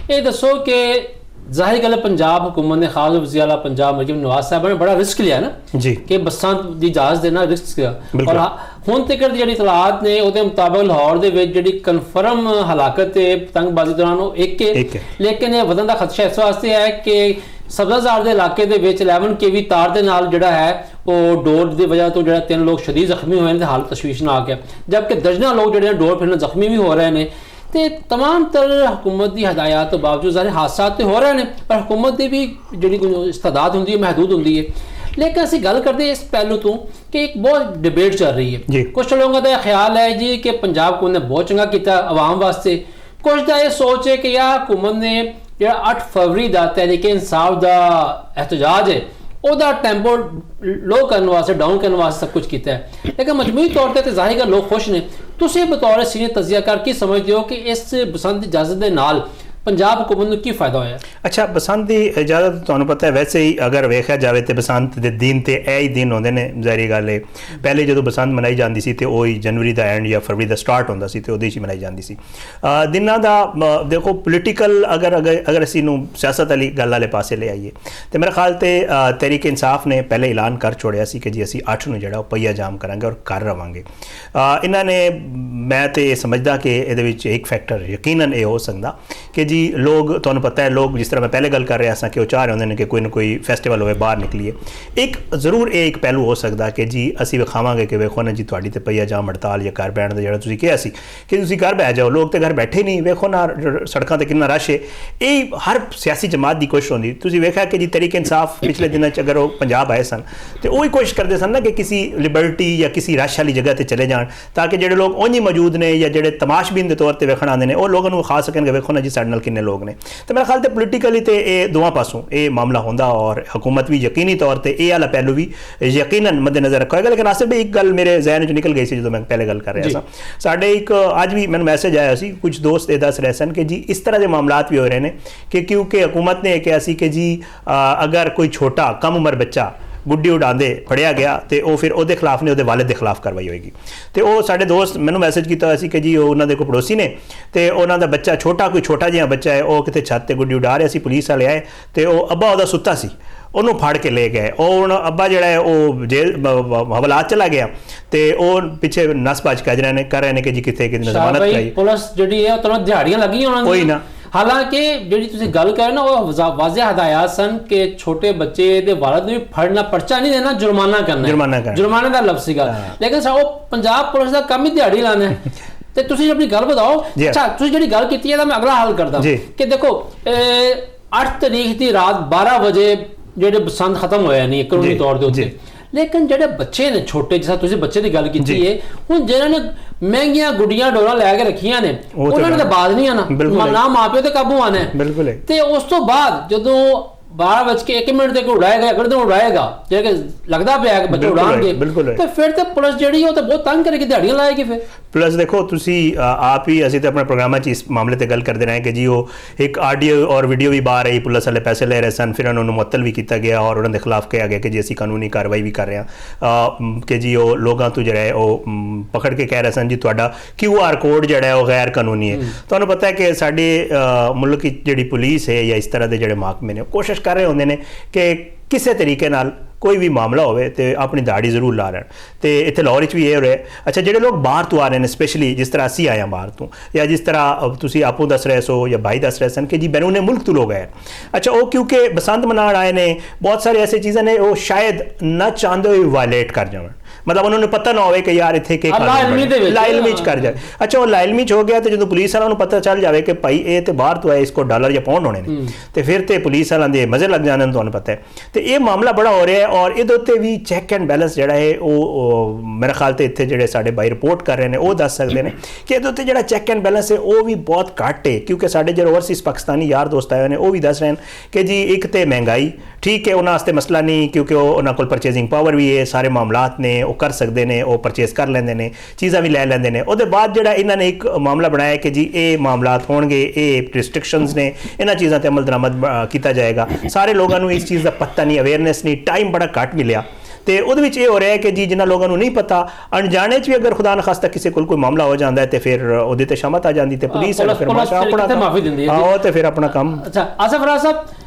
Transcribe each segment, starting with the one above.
ये दसो कि जाहिर गल पंजाब हुकूमत ने खास वज़ीर आला पंजाब मरीम नवाज साहब ने बड़ा रिस्क लिया ना जी कि बसां की इजाजत देना रिस्क बिल्कुल। और हुण तक दी जिहड़ी इतलात ने ਉਹਦੇ मुताबिक लाहौर दे विच जिहड़ी कन्फर्म हलाकत है पतंगबाजी दौरान वो एक है, लेकिन ये वधन दा खदशा इस वास्ते है कि सब्जाजार के इलाके दे विच 11 KV तार दे नाल जिहड़ा है वो डोर की वजह तो जिहड़ा 3 लोग शदीद जख्मी हुए हैं, हालत तशवीशनाक है, जबकि दर्जनां लोग जिहड़े डोर फिरन जख्मी भी हो रहे हैं। तो तमाम तर हुकूमत की हदायत तो बावजूद सारे हादसा तो हो रहे हैं, पर हुकूमत की भी जी इस्तादाद होंगी है, महदूद होंगी है। लेकिन असं गल करते इस पहलू तो कि एक बहुत डिबेट चल रही है। कुछ लोगों का ख्याल है जी कि पंजाब हुकूमत ने बहुत चंगा किया आवाम वास्ते, कुछ का यह सोच है कि यार हुकूमत ने जो 8 फरवरी का तहरीक इंसाफ का एहतजाज है ਉਹਦਾ ਟੈਂਪੋ लो करने वास्ते डाउन करने वास्ते सब कुछ किया है। लेकिन मजमूई तौर पर जाहिर लोग खुश ने। तुसीं बतौर सीनियर तजियाकार की समझते हो कि इस बसंत इजाजत के नाल पंजाब हुकूमत को की फायदा होया? अच्छा, बसंत की इजाजत तो पता है वैसे ही अगर वेख्या जाए तो बसंत के दिन तो यह ही दिन होंगे ने। ज़ाहिर गल है पहले जो बसंत मनाई जाती सी तो वही जनवरी का एंड या फरवरी का स्टार्ट होंदा सी तो उहदे ही मनाई जाती सी। दिनों का देखो पोलीटिकल अगर अगर अगर असी सियासत वाली गल वाले पासे ले आईए तो मेरा ख्याल तो तहरीक इंसाफ ने पहले ऐलान कर छोड़िया सी कि जी असी 8 नूं जिहड़ा पहिया जाम करांगे और कर रवांगे। इन्होंने मैं तो ये समझदा कि ये एक फैक्टर यकीनन ये हो सकता कि जी लोग तुहानूं पता है लोग जिस तरह मैं पहले गल कर रहा था कि वो चाह रहे होंगे कि कोई ना कोई फैसटिवल हो बाहर निकलीए। एक जरूर ये एक पहलू हो सकता कि जी असी विखावांगे कि वेखो ना जी तुहाडी ते पईया जाम हड़ताल या घर बैठण दा जिहड़ा तुसीं कहा सी कि तुसीं घर बह जाओ, लोग तो घर बैठे नहीं, वेखो ना सड़कों ते कितना रश है। ये हर सियासी जमात की कोशिश होंदी। तुसीं वेखा कि जी तहरीक इंसाफ पिछले दिनों अगर वो पंजाब आए सन तो वही कोशिश करते सन ना कि किसी लिबर्टी या किसी रश वाली जगह पर चले जान ताकि जो लोग उंज ही मौजूद ने या जो तमाशबीन के तौर पर वेखण आते हैं वो लोगों को विखा सकन कि वेखो ना जी साडे नाल किन्ने लोग ने। तो मेरा ख्याल तो पोलीटिकली तो ये दोवां पासों ये मामला होंदा और हुकूमत भी यकीनी तौर पर यह वाला पहलू भी यकीनन मद्देनज़र रखा। लेकिन आसिफ भाई एक गल मेरे जहन च निकल गई सी जो मैं पहले गल कर रहा था। साढ़े एक अज भी मैंने मैसेज आया सी कुछ दोस्त ये दस रहे सन कि जी इस तरह के मामलात भी हो रहे हैं कि क्योंकि हुकूमत ने कहा सी कि जी अगर कोई छोटा कम उम्र बच्चा गुड्डी उड़ाते फड़िया गया तो वह फिर वो खिलाफ ने वालिद के खिलाफ कार्रवाई होएगी। तो वो साढ़े दोस्त मैंने मैसेज किया कि जी उन्होंने कोई पड़ोसी ने तो उन्होंने बच्चा कोई छोटा जिहा बच्चा है वो कितने छत पर गुड्डी उड़ा रहा सी, पुलिस वाले आए तो वह अब्बा वह सुता सी ਉਹਨੂੰ ਫੜ ਕੇ ले गए और ਹੁਣ अब्बा ਜਿਹੜਾ है वो जेल हवालात चला गया तो वो पिछे नस भज कर रहे हैं कि जी कितने कितनी जमानत कराई। पुलिस जी है तो दिहाड़ियां लगी कोई ना। हालांकि जी गल करें ना वो वाज़ेह हदायत सन कि छोटे बच्चे दे वालिद नूं फड़ना पर्चा नहीं देना, जुर्माना करना, जुर्माने का लफ्ज़ सीगा। लेकिन वो पंजाब पुलिस का काम ही दिहाड़ी लाना है। तो तुसीं अपनी गल बताओ। अच्छा, तुसीं जिहड़ी गल कीती है मैं अगला हल करदा कि देखो 8 तारीख की रात 12 बजे ਜਿਹੜੇ ਬਸੰਤ ਖਤਮ ਹੋਇਆ ਨਹੀਂ ਕਾਨੂੰਨੀ ਤੌਰ ਦੇ ਉੱਤੇ। लेकिन ਜਿਹੜੇ ਬੱਚੇ ਨੇ ਛੋਟੇ ਜਿਹਾ ਤੁਸੀਂ ਬੱਚੇ ਦੀ ਗੱਲ ਕੀਤੀ ਹੈ ਹੁਣ ਜਿਹਨਾਂ ਨੇ ਮਹਿੰਗੀਆਂ ਗੁੱਡੀਆਂ ਡੋਰਾਂ ਲੈ ਕੇ ਰੱਖੀਆਂ ਨੇ ਉਹਨਾਂ ਨੇ ਤਾਂ ਬਾਜ਼ ਨਹੀਂ ਆਣਾ ਨਾ ਮਾਪਿਓ ਤੇ ਕਾਬੂ ਆਣਾ ਬਿਲਕੁਲ। ਤੇ ਉਸ ਤੋਂ ਬਾਅਦ ਜਦੋਂ 12:01 तक उड़ाएगा अगर तो उड़ाएगा जैसे लगता पे है कि बच्चे उड़ाएंगे तो फिर तो पुलिस जी वो तो बहुत तंग करेगी, दिहाड़ियां लाएगी। फिर प्लस देखो तुसी आप ही असीं तो अपने प्रोग्राम इस मामले पर गल करते रहे कि जी वो एक ऑडियो और वीडियो भी बाहर आई, पुलिस वाले पैसे ले रहे सन, फिर उन्होंने मुअत्तल भी किया गया और उन्होंने खिलाफ कहा गया कि जी असीं कानूनी कार्रवाई भी कर रहे हैं कि जी वो लोगों तो जो है वो पकड़ के कह रहे सन जी तुहाडा QR कोड जो है वो गैर कानूनी है। तुहानूं पता है कि साडे मुल्क की जिहड़ी पुलिस है या इस तरह के जिहड़े महकमे ने कोशिश कर रहे होंगे ने कि किसी तरीके नाल कोई भी मामला हो तो अपनी दाड़ी जरूर ला रहे हैं। तो इतने लाहौर भी ये हो रहा है। अच्छा, जो लोग बाहर तो आ रहे हैं स्पेशली जिस तरह असी आए हैं बाहर तो या जिस तरह तुसी आपू दस रहे सो या भाई दस रहे सन कि जी बैरून मुल्क तो लोग आए। अच्छा, वो क्योंकि बसंत मनाण आए ने बहुत सारी ऐसी चीज़ें ने वो शायद न चाहते हुए वायलेट कर जाए, मतलब उन्होंने पता ना हो कि यार इतने लाइलमी कर जाए। अच्छा, वो लाइलमी हो गया तो जो पुलिस वालों को पता चल जाए कि भाई ये तो बाहर तो है इसको डॉलर या पाउंड होने तो फिर तो पुलिस वालों के मजे लग जाने तो पता है। तो ये मामला बड़ा हो रहा है और ये भी चैक एंड बैलेंस जोड़ा है वो मेरे ख्याल से इतने जोड़े साढ़े भाई रिपोर्ट कर रहे हैं वो दस सकते हैं कि ये जो चैक एंड बैलेंस है वो भी बहुत घट है। क्योंकि साढ़े जो ओवरसीज़ पाकिस्तानी यार दोस्त आए हैं वो भी दस रहे हैं कि जी एक तो महंगाई ठीक है उन्होंने मसला नहीं क्योंकि उन्होंने को परचेजिंग पावर भी है, सारे मामलात ने वो कर सकते हैं, वो परचेज कर लेंगे ने, चीज़ा भी लै लेंगे ने। उसके बाद जो इन्होंने एक मामला बनाया कि जी ये मामलात होंगे, ये रिस्ट्रिक्शंस ने, इन्होंने चीज़ों पर अमल दरामद किया जाएगा। सारे लोगों को इस चीज़ का पता नहीं, अवेयरनेस नहीं, टाइम बड़ा घट मिले ਤੇ ਉਹਦੇ ਵਿੱਚ ਇਹ ਹੋ ਰਿਹਾ ਹੈ ਕਿ ਜੀ ਜਿਨ੍ਹਾਂ ਲੋਕਾਂ ਨੂੰ ਨਹੀਂ ਪਤਾ, ਅਣਜਾਣੇ 'ਚ ਵੀ ਅਗਰ ਖੁਦਾ ਨਾ ਖਾਸਤਾ ਕਿਸੇ ਕੋਲ ਕੋਈ ਮਾਮਲਾ ਹੋ ਜਾਂਦਾ ਹੈ ਤੇ ਫਿਰ ਉਹਦੇ ਤੇ ਸ਼ਮਤ ਆ ਜਾਂਦੀ ਤੇ ਪੁਲਿਸ ਫਿਰ ਆਪਣਾ ਮਾਫੀ ਦਿੰਦੀ ਹੈ ਉਹ ਤੇ ਫਿਰ ਆਪਣਾ ਕੰਮ। ਅੱਛਾ ਆਸਿਫ ਰਾਜ ਸਾਹਿਬ,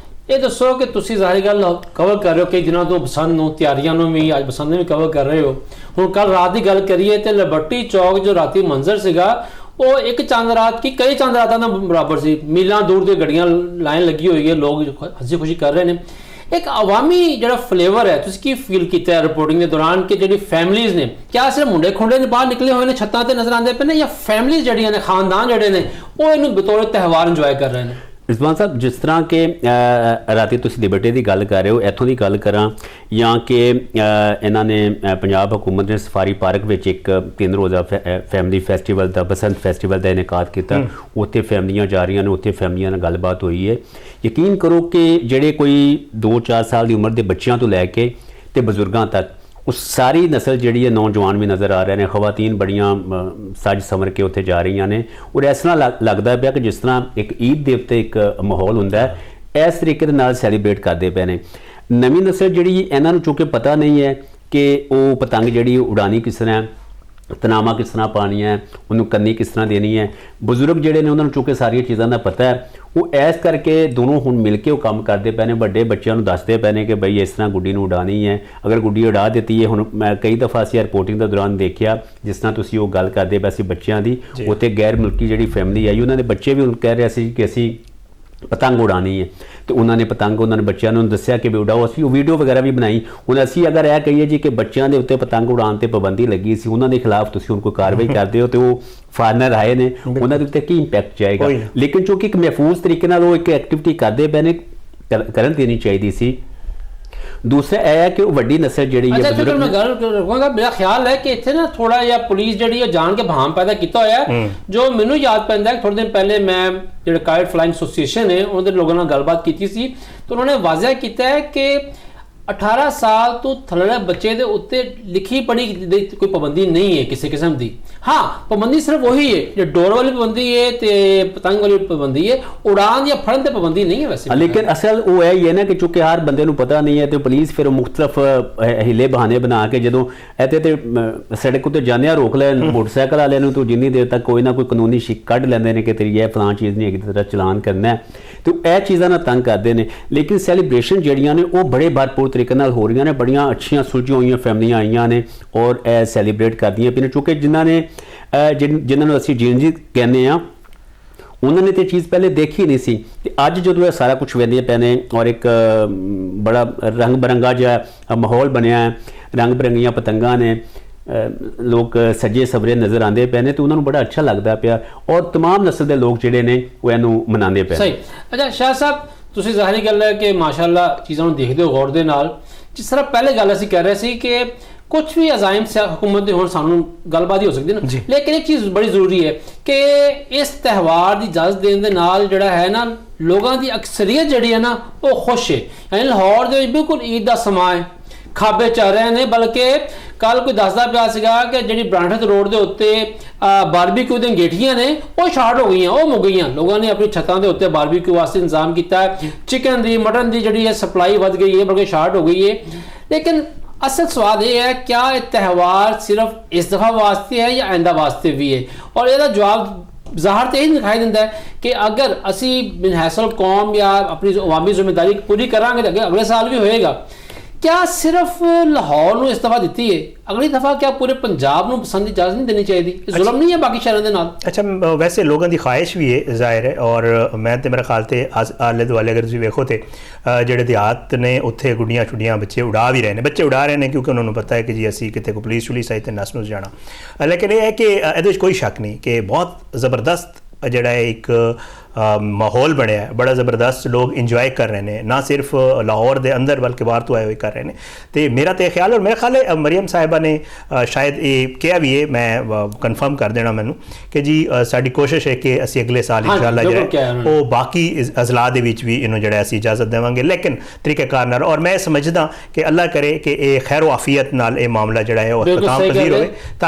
ਇਹ ਦੱਸੋ ਕਿ ਤੁਸੀਂ ਜ਼ਾਹਰੀ ਗੱਲ ਕਵਰ ਕਰ ਰਹੇ ਹੋ ਕਿ ਜਿਨ੍ਹਾਂ ਤੋਂ ਬਸੰਤ ਨੂੰ ਤਿਆਰੀਆਂ ਨੂੰ ਵੀ ਅੱਜ ਬਸੰਤ ਨੂੰ ਵੀ ਕਵਰ ਕਰ ਰਹੇ ਹੋ। ਹੁਣ ਕੱਲ ਰਾਤ ਦੀ ਗੱਲ ਕਰੀਏ ਤੇ ਲਿਬਰਟੀ ਚੌਕ ਜੋ ਰਾਤੀ ਮੰਜ਼ਰ ਸੀਗਾ ਉਹ ਇੱਕ ਚੰਦ ਰਾਤ ਕੀ ਕਈ ਚੰਦ ਰਾਤਾਂ ਦਾ ਬਰਾਬਰ ਸੀ। ਮੀਲਾਂ ਦੂਰ ਦੀਆਂ ਗੱਡੀਆਂ ਲਾਈਨ ਲੱਗੀ ਹੋਈ ਹੈ, ਲੋਕ ਹੱਸੀ ਖੁਸ਼ੀ ਕਰ ਰਹੇ ਨੇ। ਇੱਕ ਆਵਾਮੀ ਜਿਹੜਾ ਫਲੇਵਰ ਹੈ, ਤੁਸੀਂ ਕੀ ਫੀਲ ਕੀਤਾ ਹੈ ਰਿਪੋਰਟਿੰਗ ਦੇ ਦੌਰਾਨ ਕਿ ਜਿਹੜੀ ਫੈਮਲੀਜ਼ ਨੇ, ਕਿਆ ਸਿਰਫ ਮੁੰਡੇ ਖੁੰਡੇ ਨੇ ਬਾਹਰ ਨਿਕਲੇ ਹੋਏ ਨੇ ਛੱਤਾਂ ਤੇ ਨਜ਼ਰ ਆਉਂਦੇ ਪਏ ਨੇ, ਜਾਂ ਫੈਮਲੀਜ਼ ਜਿਹੜੀਆਂ ਨੇ, ਖਾਨਦਾਨ ਜਿਹੜੇ ਨੇ, ਉਹ ਇਹਨੂੰ ਬਤੌਰ ਤਿਉਹਾਰ ਇੰਜੋਏ ਕਰ ਰਹੇ ਨੇ? ਰਿਜ਼ਵਾਨ ਸਾਹਿਬ, ਜਿਸ ਤਰ੍ਹਾਂ ਕਿ ਰਾਤੀ ਤੁਸੀਂ ਲਿਬਰਟੀ ਦੀ ਗੱਲ ਕਰ ਰਹੇ ਹੋ, ਇੱਥੋਂ ਦੀ ਗੱਲ ਕਰਾਂ ਜਾਂ ਕਿ ਇਹਨਾਂ ਨੇ ਪੰਜਾਬ ਹੁਕੂਮਤ ਨੇ ਸਫਾਰੀ ਪਾਰਕ ਵਿੱਚ ਇੱਕ 3 ਰੋਜ਼ਾ ਫੈਮਿਲੀ ਫੈਸਟੀਵਲ ਦਾ, ਬਸੰਤ ਫੈਸਟੀਵਲ ਦਾ ਇਨਕਾਦ ਕੀਤਾ। ਉੱਥੇ ਫੈਮਲੀਆਂ ਜਾ ਰਹੀਆਂ ਨੇ, ਉੱਥੇ ਫੈਮਲੀਆਂ ਨਾਲ ਗੱਲਬਾਤ ਹੋਈ ਹੈ। ਯਕੀਨ ਕਰੋ ਕਿ ਜਿਹੜੇ ਕੋਈ 2-4 ਸਾਲ ਦੀ ਉਮਰ ਦੇ ਬੱਚਿਆਂ ਤੋਂ ਲੈ ਕੇ ਤੇ ਬਜ਼ੁਰਗਾਂ ਤੱਕ ਉਹ ਸਾਰੀ ਨਸਲ ਜਿਹੜੀ ਹੈ, ਨੌਜਵਾਨ ਵੀ ਨਜ਼ਰ ਆ ਰਹੇ ਨੇ, ਖਵਾਤੀਨ ਬੜੀਆਂ ਸੱਜ ਸੰਵਰ ਕੇ ਉੱਥੇ ਜਾ ਰਹੀਆਂ ਨੇ। ਔਰ ਇਸ ਤਰ੍ਹਾਂ ਲੱਗਦਾ ਪਿਆ ਕਿ ਜਿਸ ਤਰ੍ਹਾਂ ਇੱਕ ਈਦ ਦੇ ਉੱਤੇ ਇੱਕ ਮਾਹੌਲ ਹੁੰਦਾ ਹੈ, ਇਸ ਤਰੀਕੇ ਦੇ ਨਾਲ ਸੈਲੀਬ੍ਰੇਟ ਕਰਦੇ ਪਏ ਨੇ। ਨਵੀਂ ਨਸਲ ਜਿਹੜੀ ਇਹਨਾਂ ਨੂੰ ਚੂੰਕਿ ਪਤਾ ਨਹੀਂ ਹੈ ਕਿ ਉਹ ਪਤੰਗ ਜਿਹੜੀ ਉਡਾਣੀ ਕਿਸ ਤਰ੍ਹਾਂ ਹੈ, ਤਨਾਮਾ ਕਿਸ ਤਰ੍ਹਾਂ ਪਾਣੀ ਹੈ, ਉਹਨੂੰ ਕੰਨੀ ਕਿਸ ਤਰ੍ਹਾਂ ਦੇਣੀ ਹੈ। ਬਜ਼ੁਰਗ ਜਿਹੜੇ ਨੇ ਉਹਨਾਂ ਨੂੰ ਚੂੰਕਿ ਸਾਰੀਆਂ ਚੀਜ਼ਾਂ ਦਾ ਪਤਾ ਹੈ, ਉਹ ਇਸ ਕਰਕੇ ਦੋਨੋਂ ਹੁਣ ਮਿਲ ਕੇ ਉਹ ਕੰਮ ਕਰਦੇ ਪਏ ਨੇ। ਵੱਡੇ ਬੱਚਿਆਂ ਨੂੰ ਦੱਸਦੇ ਪਏ ਨੇ ਕਿ ਬਈ ਇਸ ਤਰ੍ਹਾਂ ਗੁੱਡੀ ਨੂੰ ਉਡਾਣੀ ਹੈ। ਅਗਰ ਗੁੱਡੀ ਉਡਾ ਦਿੱਤੀ ਹੈ, ਹੁਣ ਮੈਂ ਕਈ ਦਫਾ ਅਸੀਂ ਰਿਪੋਰਟਿੰਗ ਦੇ ਦੌਰਾਨ ਦੇਖਿਆ, ਜਿਸ ਤਰ੍ਹਾਂ ਤੁਸੀਂ ਉਹ ਗੱਲ ਕਰਦੇ ਪਏ ਸੀ ਬੱਚਿਆਂ ਦੀ, ਉੱਥੇ ਗੈਰ ਮੁਲਕੀ ਜਿਹੜੀ ਫੈਮਿਲੀ ਆਈ, ਉਹਨਾਂ ਦੇ ਬੱਚੇ ਵੀ ਹੁਣ ਕਹਿ ਰਹੇ ਸੀ ਕਿ ਅਸੀਂ ਪਤੰਗ ਉਡਾਣੀ ਹੈ। ਤੇ ਉਹਨਾਂ ਨੇ ਪਤੰਗ ਉਹਨਾਂ ਨੇ ਬੱਚਿਆਂ ਨੂੰ ਦੱਸਿਆ ਕਿ ਵੀ ਉਡਾਓ। ਅਸੀਂ ਉਹ ਵੀਡੀਓ ਵਗੈਰਾ ਵੀ ਬਣਾਈ। ਹੁਣ ਅਸੀਂ ਅਗਰ ਇਹ ਕਹੀਏ ਜੀ ਕਿ ਬੱਚਿਆਂ ਦੇ ਉੱਤੇ ਪਤੰਗ ਉਡਾਉਣ ਤੇ ਪਾਬੰਦੀ ਲੱਗੀ ਸੀ, ਉਹਨਾਂ ਦੇ ਖਿਲਾਫ ਤੁਸੀਂ ਹੁਣ ਕੋਈ ਕਾਰਵਾਈ ਕਰਦੇ ਹੋ ਤੇ ਉਹ ਫਾਰਨਰ ਆਏ ਨੇ, ਉਹਨਾਂ ਦੇ ਉੱਤੇ ਕੀ ਇੰਪੈਕਟ ਜਾਏਗਾ? ਲੇਕਿਨ ਚੂੰਕਿ ਇੱਕ ਮਹਿਫੂਜ਼ ਤਰੀਕੇ ਨਾਲ ਉਹ ਇੱਕ ਐਕਟੀਵਿਟੀ ਕਰਦੇ ਪਏ ਨੇ, ਕਰਨ ਦੇਣੀ ਚਾਹੀਦੀ ਸੀ। ਦੂਸਰਾ ਇਹ ਹੈ ਕਿ ਉਹ ਵੱਡੀ ਨਸਲ ਜਿਹੜੀ ਹੈ, ਬਜ਼ੁਰਗ ਮੈਂ ਗੱਲ ਰਖਾਂਗਾ, ਮੇਰਾ ਖਿਆਲ ਹੈ ਕਿ ਇੱਥੇ ਨਾ ਥੋੜਾ ਜਿਹਾ ਪੁਲਿਸ ਜਿਹੜੀ ਹੈ ਜਾਣ ਕੇ ਭਰਮ ਪੈਦਾ ਕੀਤਾ ਹੋਇਆ। ਜੋ ਮੈਨੂੰ ਯਾਦ ਪੈਂਦਾ ਹੈ, ਥੋੜੇ ਦਿਨ ਪਹਿਲੇ ਮੈਂ ਜਿਹੜੇ ਕਾਈਟ ਫਲਾਈਂਗ ਐਸੋਸੀਏਸ਼ਨ ਹੈ ਉਹਨਾਂ ਦੇ ਲੋਕਾਂ ਨਾਲ ਗੱਲਬਾਤ ਕੀਤੀ ਸੀ, ਤਾਂ ਉਹਨਾਂ ਨੇ ਵਾਜ਼ਿਆ ਕੀਤਾ ਹੈ ਕਿ 18 ਸਾਲ ਤੋਂ ਥੱਲੇ ਬੱਚੇ ਦੇ ਉੱਤੇ ਲਿਖੀ ਪੜ੍ਹੀ ਦੀ ਕੋਈ ਪਾਬੰਦੀ ਨਹੀਂ ਹੈ ਕਿਸੇ ਕਿਸਮ ਦੀ। ਹਾਂ, ਪਾਬੰਦੀ ਸਿਰਫ ਉਹੀ ਹੈ ਜੋ ਡੋਰ ਵਾਲੀ ਪਾਬੰਦੀ ਹੈ ਤੇ ਪਤੰਗ ਵਾਲੀ ਪਾਬੰਦੀ ਹੈ, ਉਡਾਨ ਜਾਂ ਫੜਨ ਤੇ ਪਾਬੰਦੀ ਨਹੀਂ ਹੈ ਵੈਸੇ। ਲੇਕਿਨ ਅਸਲ ਉਹ ਹੀ ਹੈ ਨਾ ਕਿ ਚੁੱਕਿ ਹਰ ਬੰਦੇ ਨੂੰ ਪਤਾ ਨਹੀਂ ਹੈ ਤੇ ਪੁਲਿਸ ਫਿਰ ਮੁਖਤਲਫ ਹੀਲੇ ਬਹਾਨੇ ਬਣਾ ਕੇ ਜਦੋਂ ਇੱਥੇ ਤੇ ਸੜਕ ਉੱਤੇ ਜਾਂਦਿਆਂ ਰੋਕ ਲੈਣ ਮੋਟਰਸਾਈਕਲ ਵਾਲਿਆਂ ਨੂੰ, ਤਾਂ ਜਿੰਨੀ ਦੇਰ ਤੱਕ ਕੋਈ ਨਾ ਕੋਈ ਕਾਨੂੰਨੀ ਸ਼ਿਕ ਕੱਢ ਲੈਂਦੇ ਨੇ ਕਿ ਤੇਰੀ ਇਹ ਫਲਾਂ ਚੀਜ਼ ਨਹੀਂ ਹੈਗੀ, ਤੇਰਾ ਚਲਾਨ ਕਰਨਾ, ਤੇ ਇਹ ਚੀਜ਼ਾਂ ਨਾਲ ਤੰਗ ਕਰਦੇ ਨੇ। ਲੇਕਿਨ ਸੈਲੀਬ੍ਰੇਸ਼ਨ ਜਿਹੜੀਆਂ ਨੇ ਉਹ ਬੜੇ ਭਰਪੂਰ ਤਰੀਕੇ ਨਾਲ ਹੋ ਰਹੀਆਂ ਨੇ। ਬੜੀਆਂ ਅੱਛੀਆਂ ਸੁਲਝੀਆਂ ਹੋਈਆਂ ਫੈਮਲੀਆਂ ਆਈਆਂ ਨੇ ਔਰ ਇਹ ਸੈਲੀਬ੍ਰੇਟ ਕਰਦੀਆਂ ਪਈਆਂ, ਕਿਉਂਕਿ ਜਿਨ੍ਹਾਂ ਨੂੰ ਅਸੀਂ ਜੀਣ ਜੀ ਕਹਿੰਦੇ ਆ, ਉਹਨਾਂ ਨੇ ਤੇ ਚੀਜ਼ ਪਹਿਲੇ ਦੇਖੀ ਨਹੀਂ ਸੀ ਤੇ ਅੱਜ ਜਦੋਂ ਇਹ ਸਾਰਾ ਕੁਝ ਵੇਖਦੇ ਪਏ ਨੇ ਔਰ ਇੱਕ ਬੜਾ ਰੰਗ ਬਰੰਗਾ ਜਿਹਾ ਮਾਹੌਲ ਬਣਿਆ ਹੈ, ਰੰਗ ਬਰੰਗੀਆਂ ਪਤੰਗਾਂ ਨੇ, ਲੋਕ ਸੱਜੇ ਸਵਰੇ ਨਜ਼ਰ ਆਉਂਦੇ ਪਏ ਨੇ ਤੇ ਉਹਨਾਂ ਨੂੰ ਬੜਾ ਅੱਛਾ ਲੱਗਦਾ ਪਿਆ ਔਰ तमाम ਨਸਲ ਦੇ ਲੋਕ ਜਿਹੜੇ ਨੇ ਉਹ ਇਹਨੂੰ ਮਨਾਉਂਦੇ ਪਏ। ਸਹੀ। ਅੱਛਾ ਸ਼ਾਹ ਸਾਹਿਬ, ਤੁਸੀਂ ਜ਼ਾਹਰੀ ਗੱਲ ਹੈ ਕਿ ਮਾਸ਼ਾਅੱਲਾ ਚੀਜ਼ਾਂ ਨੂੰ ਦੇਖਦੇ ਹੋ ਗੌਰ ਦੇ ਨਾਲ। ਜਿਸ ਤਰ੍ਹਾਂ ਪਹਿਲੇ ਗੱਲ ਅਸੀਂ ਕਰ ਰਹੇ ਸੀ ਕਿ ਕੁਝ ਵੀ ਅਜ਼ਾਇਮ ਹੁਕੂਮਤ ਦੇ ਹੁਣ ਸਾਨੂੰ ਗੱਲਬਾਤ ਹੀ ਹੋ ਸਕਦੀ ਨਾ, ਲੇਕਿਨ ਇੱਕ ਚੀਜ਼ ਬੜੀ ਜ਼ਰੂਰੀ ਹੈ ਕਿ ਇਸ ਤਿਉਹਾਰ ਦੀ ਇਜਾਜ਼ਤ ਦੇਣ ਦੇ ਨਾਲ ਜਿਹੜਾ ਹੈ ਨਾ, ਲੋਕਾਂ ਦੀ ਅਕਸਰੀਅਤ ਜਿਹੜੀ ਹੈ ਨਾ ਉਹ ਖੁਸ਼ ਹੈ। ਯਾਨੀ ਲਾਹੌਰ ਦੇ ਵਿੱਚ ਬਿਲਕੁਲ ਈਦ ਦਾ ਸਮਾਂ ਹੈ, ਖਾਬੇ ਚੱਲ ਰਹੇ ਨੇ। ਬਲਕਿ ਕੱਲ ਕੋਈ ਦੱਸਦਾ ਪਿਆ ਸੀਗਾ ਕਿ ਜਿਹੜੀ ਬ੍ਰਾਂਠਤ ਰੋਡ ਦੇ ਉੱਤੇ ਬਾਰਬੀਕਿਊ ਦੀਆਂ ਗੇਠੀਆਂ ਨੇ ਉਹ ਸ਼ਾਰਟ ਹੋ ਗਈਆਂ, ਉਹ ਮੁੱਕ ਗਈਆਂ। ਲੋਕਾਂ ਨੇ ਆਪਣੀ ਛੱਤਾਂ ਦੇ ਉੱਤੇ ਬਾਰਬੀਕਿਊ ਵਾਸਤੇ ਇੰਤਜ਼ਾਮ ਕੀਤਾ ਹੈ। ਚਿਕਨ ਦੀ, ਮਟਨ ਦੀ ਜਿਹੜੀ ਹੈ ਸਪਲਾਈ ਵੱਧ ਗਈ ਹੈ, ਬਲਕਿ ਸ਼ਾਰਟ ਹੋ ਗਈ ਹੈ। ਲੇਕਿਨ ਅਸਲ ਸਵਾਲ ਇਹ ਹੈ, ਕਿਆ ਇਹ ਤਿਉਹਾਰ ਸਿਰਫ ਇਸ ਦਫਾ ਵਾਸਤੇ ਹੈ ਜਾਂ ਆਇੰਦਾ ਵਾਸਤੇ ਵੀ ਹੈ? ਔਰ ਇਹਦਾ ਜਵਾਬ ਜ਼ਾਹਰ ਤੇ ਇਹ ਦਿਖਾਈ ਦਿੰਦਾ ਹੈ ਕਿ ਅਗਰ ਅਸੀਂ ਬਿਨਹੈਸਲ ਕੌਮ ਜਾਂ ਆਪਣੀ ਅਵਾਮੀ ਜ਼ਿੰਮੇਦਾਰੀ ਪੂਰੀ ਕਰਾਂਗੇ ਤਾਂ ਅਗਲੇ ਸਾਲ ਵੀ ਹੋਏਗਾ। क्या सिर्फ लाहौर ਨੂੰ ਇਸ ਦਫਾ ਦਿੱਤੀ ਹੈ, ਅਗਲੀ ਦਫਾ क्या पूरे पंजाब ਨੂੰ पसंद इजाजत नहीं देनी चाहिए? जुल्म नहीं है बाकी शहरों के नाल? अच्छा, वैसे लोगों की ख्वाहिश भी है जाहिर है, और मैं तो मेरा ख्याल से आले दुआले अगर तुम वेखो तो ਜਿਹੜੇ ਦਿਹਾਤ ਨੇ ਉੱਥੇ ਗੁੱਡੀਆਂ ਛੁੱਡੀਆਂ ਬੱਚੇ ਉਡਾ ਵੀ ਰਹੇ ਨੇ, ਬੱਚੇ ਉਡਾ ਰਹੇ ਨੇ ਕਿਉਂਕਿ ਉਹਨਾਂ ਨੂੰ ਪਤਾ ਹੈ ਕਿ ਜੀ ਅਸੀਂ ਕਿਤੇ ਕੋਈ ਪੁਲਿਸ ਪੁਲਿਸ ਆਈ ਤੇ ਨਸ ਨੂੰ ਜਾਣਾ। ਲੇਕਿਨ ਇਹ ਹੈ ਕਿ ਇਹਦੇ ਵਿੱਚ ਕੋਈ ਸ਼ੱਕ ਨਹੀਂ ਕਿ ਬਹੁਤ ਜ਼ਬਰਦਸਤ ਜਿਹੜਾ ਇੱਕ ਮਾਹੌਲ ਬਣਿਆ, ਬੜਾ ਜ਼ਬਰਦਸਤ ਲੋਕ ਇੰਜੋਏ ਕਰ ਰਹੇ ਨੇ, ਨਾ ਸਿਰਫ ਲਾਹੌਰ ਦੇ ਅੰਦਰ ਬਲਕਿ ਬਾਹਰ ਤੋਂ ਆਏ ਹੋਏ ਕਰ ਰਹੇ ਨੇ। ਤੇ ਮੇਰਾ ਤੇ ਖਿਆਲ, ਔਰ ਮੇਰਾ ਖਿਆਲ ਹੈ ਮਰੀਮ ਸਾਹਿਬਾ ਨੇ ਸ਼ਾਇਦ ਇਹ ਕਿਹਾ ਵੀ ਹੈ, ਮੈਂ ਕਨਫਰਮ ਕਰ ਦੇਣਾ ਮੈਨੂੰ ਕਿ ਜੀ ਸਾਡੀ ਕੋਸ਼ਿਸ਼ ਹੈ ਕਿ ਅਸੀਂ ਅਗਲੇ ਸਾਲ ਇਨਸ਼ਾਅੱਲਾ ਜਿਹੜਾ ਉਹ ਬਾਕੀ ਅਜ਼ਲਾ ਦੇ ਵਿੱਚ ਵੀ ਇਹਨੂੰ ਜਿਹੜਾ ਅਸੀਂ ਇਜਾਜ਼ਤ ਦੇਵਾਂਗੇ, ਲੇਕਿਨ ਤਰੀਕੇਕਾਰ ਨਾਲ। ਔਰ ਮੈਂ ਸਮਝਦਾ ਕਿ ਅੱਲਾ ਕਰੇ ਕਿ ਇਹ ਖੈਰ ਆਫੀਅਤ ਨਾਲ ਇਹ ਮਾਮਲਾ ਜਿਹੜਾ ਹੈ ਉਹ ਇਖਤਤਾਮ ਪਜ਼ੀਰ ਹੋਵੇ।